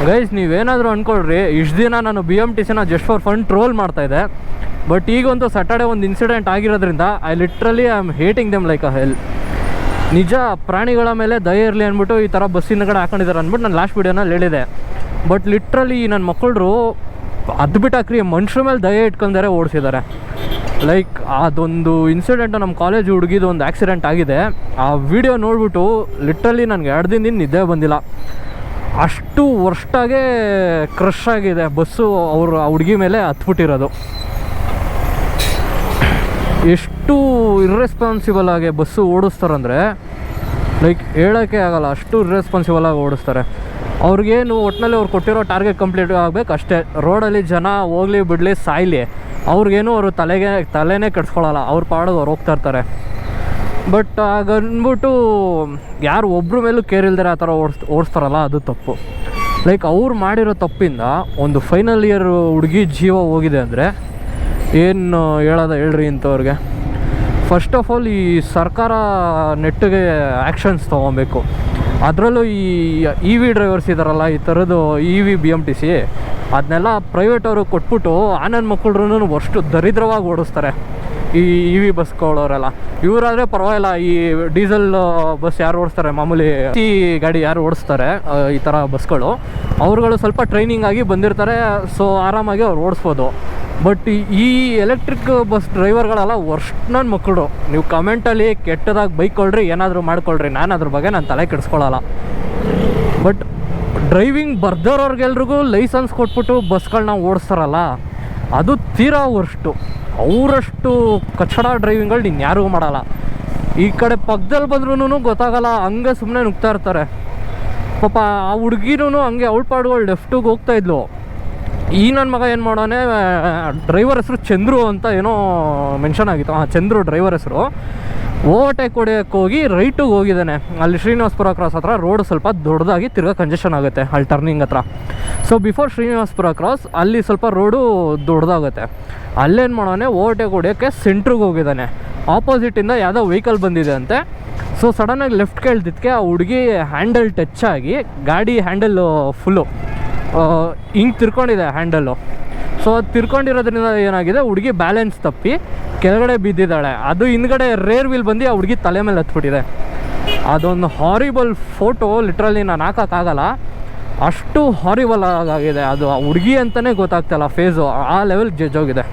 Guys ನೀವೇನಾದರೂ ಅಂದ್ಕೊಳ್ರಿ, ಇಷ್ಟು ದಿನ ನಾನು BMTCನ ಜಸ್ಟ್ ಫಾರ್ ಫನ್ ಟ್ರೋಲ್ ಮಾಡ್ತಾಯಿದ್ದೆ. ಬಟ್ ಈಗಂತೂ ಸ್ಯಾಟರ್ಡೆ ಒಂದು ಇನ್ಸಿಡೆಂಟ್ ಆಗಿರೋದ್ರಿಂದ I literally I am hating them like a hell. ನಿಜ ಪ್ರಾಣಿಗಳ ಮೇಲೆ ದಯೆ ಇರಲಿ ಅಂದ್ಬಿಟ್ಟು ಈ ಥರ ಬಸ್ಸಿನ ಕಡೆ ಹಾಕೊಂಡಿದ್ದಾರೆ ಅಂದ್ಬಿಟ್ಟು ನಾನು ಲಾಸ್ಟ್ ವೀಡಿಯೋನಲ್ಲಿ ಹೇಳಿದೆ. ಬಟ್ ಲಿಟ್ರಲಿ ನನ್ನ ಮಕ್ಕಳು ಅದು ಬಿಟ್ಟಾಕ್ರಿ ಮನುಷ್ಯರ ಮೇಲೆ ದಯೆ ಇಟ್ಕೊಂಡಾರೆ ಓಡಿಸಿದ್ದಾರೆ. ಲೈಕ್ ಅದೊಂದು ಇನ್ಸಿಡೆಂಟು ನಮ್ಮ ಕಾಲೇಜ್ ಹುಡುಗಿದು ಒಂದು ಆಕ್ಸಿಡೆಂಟ್ ಆಗಿದೆ. ಆ ವಿಡಿಯೋ ನೋಡಿಬಿಟ್ಟು ಲಿಟ್ರಲಿ ನನಗೆ 2 ದಿನದಿಂದ ನಿದ್ದೆ ಬಂದಿಲ್ಲ. ಅಷ್ಟು ವರ್ಷಾಗೆ ಕ್ರಶ್ ಆಗಿದೆ ಬಸ್ಸು. ಅವರು ಆ ಹುಡುಗಿ ಮೇಲೆ ಹತ್ಬಿಟ್ಟಿರೋದು. ಎಷ್ಟು ಇರ್ರೆಸ್ಪಾನ್ಸಿಬಲ್ ಆಗಿ ಬಸ್ಸು ಓಡಿಸ್ತಾರಂದರೆ ಲೈಕ್ ಹೇಳೋಕ್ಕೆ ಆಗಲ್ಲ, ಅಷ್ಟು ಇರ್ರೆಸ್ಪಾನ್ಸಿಬಲ್ ಆಗಿ ಓಡಿಸ್ತಾರೆ. ಅವ್ರಿಗೇನು ಒಟ್ಟಿನಲ್ಲಿ ಅವ್ರು ಕೊಟ್ಟಿರೋ ಟಾರ್ಗೆಟ್ ಕಂಪ್ಲೀಟ್ ಆಗಬೇಕು ಅಷ್ಟೇ. ರೋಡಲ್ಲಿ ಜನ ಹೋಗಲಿ ಬಿಡಲಿ ಸಾಯಲಿ, ಅವ್ರಿಗೇನು ಅವರು ತಲೆನೇ ಕೆಡಿಸ್ಕೊಳ್ಳಲ್ಲ. ಅವ್ರ ಪಾಡಿಗೆ ಅವ್ರು ಹೋಗ್ತಾ ಇರ್ತಾರೆ. ಬಟ್ ಆಗನ್ಬಿಟ್ಟು ಯಾರು ಒಬ್ಬರ ಮೇಲೂ ಕೇರ್ ಇಲ್ದರೆ ಆ ಥರ ಓಡಿಸ್ತಾರಲ್ಲ, ಅದು ತಪ್ಪು. ಲೈಕ್ ಅವ್ರು ಮಾಡಿರೋ ತಪ್ಪಿಂದ ಒಂದು ಫೈನಲ್ ಇಯರ್ ಹುಡುಗಿ ಜೀವ ಹೋಗಿದೆ ಅಂದರೆ ಏನು ಹೇಳ್ರಿ ಇಂಥವ್ರಿಗೆ. ಫಸ್ಟ್ ಆಫ್ ಆಲ್ ಈ ಸರ್ಕಾರ ನೆಟ್ಟಿಗೆ ಆ್ಯಕ್ಷನ್ಸ್ ತೊಗೊಬೇಕು. ಅದರಲ್ಲೂ ಈ ವಿ ಡ್ರೈವರ್ಸ್ ಇದ್ದಾರಲ್ಲ, ಈ ಥರದ್ದು BMTC ಅದನ್ನೆಲ್ಲ ಪ್ರೈವೇಟವ್ರಿಗೆ ಕೊಟ್ಬಿಟ್ಟು ಆನಂದ್ ಮಕ್ಕಳು ಅಷ್ಟು ದರಿದ್ರವಾಗಿ ಓಡಿಸ್ತಾರೆ ಈ ವಿ ಬಸ್ಗಳವರೆಲ್ಲ. ಇವರಾದರೆ ಪರವಾಗಿಲ್ಲ, ಈ ಡೀಸೆಲ್ ಬಸ್ ಯಾರು ಓಡಿಸ್ತಾರೆ, ಮಾಮೂಲಿ ಗಾಡಿ ಯಾರು ಓಡಿಸ್ತಾರೆ ಈ ಥರ ಬಸ್ಗಳು, ಅವ್ರುಗಳು ಸ್ವಲ್ಪ ಟ್ರೈನಿಂಗ್ ಆಗಿ ಬಂದಿರ್ತಾರೆ. ಸೊ ಆರಾಮಾಗಿ ಅವ್ರು ಓಡಿಸ್ಬೋದು. ಬಟ್ ಈ ಎಲೆಕ್ಟ್ರಿಕ್ ಬಸ್ ಡ್ರೈವರ್ಗಳೆಲ್ಲ ನನ್ನ ಮಕ್ಕಳು. ನೀವು ಕಮೆಂಟಲ್ಲಿ ಕೆಟ್ಟದಾಗಿ ಬೈಕೊಳ್ರಿ, ಏನಾದರೂ ಮಾಡ್ಕೊಳ್ರಿ, ನಾನು ಅದ್ರ ಬಗ್ಗೆ ನಾನು ತಲೆ ಕೆಡಿಸ್ಕೊಳ್ಳಲ್ಲ. ಬಟ್ ಡ್ರೈವಿಂಗ್ ಬರ್ದೋರವ್ರಿಗೆಲ್ರಿಗೂ ಲೈಸೆನ್ಸ್ ಕೊಟ್ಬಿಟ್ಟು ಬಸ್ಗಳನ್ನ ಓಡಿಸ್ತಾರಲ್ಲ, ಅದು ತೀರಾ ಅವರಷ್ಟು ಕಚ್ಚಡ ಡ್ರೈವಿಂಗ್ಗಳು ಇನ್ಯಾರಿಗೂ ಮಾಡಲ್ಲ. ಈ ಕಡೆ ಪಕ್ಕದಲ್ಲಿ ಬಂದ್ರೂ ಗೊತ್ತಾಗಲ್ಲ, ಹಂಗೆ ಸುಮ್ಮನೆ ನುಗ್ತಾ ಇರ್ತಾರೆ. ಪಾಪ ಆ ಹುಡುಗಿನೂ ಹಂಗೆ ಅವಳ ಪಾಡುಗಳು ಲೆಫ್ಟಿಗೆ ಹೋಗ್ತಾಯಿದ್ಲು. ಈ ನನ್ನ ಮಗ ಏನು ಮಾಡೋನೆ, ಡ್ರೈವರ್ ಹೆಸರು ಚಂದ್ರು ಅಂತ ಏನೋ ಮೆನ್ಷನ್ ಆಗಿತ್ತು. ಚಂದ್ರು ಡ್ರೈವರ್ ಹೆಸರು. ಓವರ್ಟೇಕ್ ಹೊಡೆಯೋಕ್ಕೆ ಹೋಗಿ ರೈಟಿಗೆ ಹೋಗಿದ್ದಾನೆ. ಅಲ್ಲಿ ಶ್ರೀನಿವಾಸಪುರ ಕ್ರಾಸ್ ಹತ್ರ ರೋಡ್ ಸ್ವಲ್ಪ ದೊಡ್ಡದಾಗಿ ತಿರ್ಗಾ ಕಂಜೆಷನ್ ಆಗುತ್ತೆ ಅಲ್ಲಿ ಟರ್ನಿಂಗ್ ಹತ್ರ. ಸೊ ಬಿಫೋರ್ ಶ್ರೀನಿವಾಸಪುರ ಕ್ರಾಸ್ ಅಲ್ಲಿ ಸ್ವಲ್ಪ ರೋಡು ದೊಡ್ಡದಾಗುತ್ತೆ. ಅಲ್ಲೇನು ಮಾಡೋನೆ, ಓವರ್ಟೇಕ್ ಹೊಡೆಯೋಕ್ಕೆ ಸೆಂಟ್ರಿಗೆ ಹೋಗಿದ್ದಾನೆ. ಆಪೋಸಿಟಿಂದ ಯಾವುದೋ ವೆಹಿಕಲ್ ಬಂದಿದೆ ಅಂತೆ. ಸೊ ಸಡನ್ನಾಗಿ ಲೆಫ್ಟ್ ಕೇಳ್ದಿದ್ದಕ್ಕೆ ಆ ಹುಡುಗಿ ಹ್ಯಾಂಡಲ್ ಟಚ್ ಆಗಿ ಗಾಡಿ ಹ್ಯಾಂಡಲ್ಲು ಫುಲ್ಲು ಹಿಂಗೆ ತಿರ್ಕೊಂಡಿದೆ ಹ್ಯಾಂಡಲ್ಲು. ಸೊ ಅದು ತಿರ್ಕೊಂಡಿರೋದ್ರಿಂದ ಏನಾಗಿದೆ, ಹುಡುಗಿ ಬ್ಯಾಲೆನ್ಸ್ ತಪ್ಪಿ ಕೆಳಗಡೆ ಬಿದ್ದಿದ್ದಾಳೆ. ಅದು ಹಿಂದ್ಗಡೆ ರೇರ್ ವೀಲ್ ಬಂದು ಆ ಹುಡುಗಿ ತಲೆ ಮೇಲೆ ಹತ್ಬಿಟ್ಟಿದೆ. ಅದೊಂದು ಹಾರಿಬಲ್ ಫೋಟೋ ಲಿಟ್ರಲಿ ನಾನು ಹಾಕೋಕ್ಕಾಗಲ್ಲ, ಅಷ್ಟು ಹಾರಿಬಲ್ ಆಗಿದೆ ಅದು. ಆ ಹುಡುಗಿ ಅಂತಲೇ ಗೊತ್ತಾಗ್ತಾಯಿಲ್ಲ ಫೇಸು, ಆ ಲೆವೆಲ್ ಜಡ್ಜ್ ಹೋಗಿದೆ.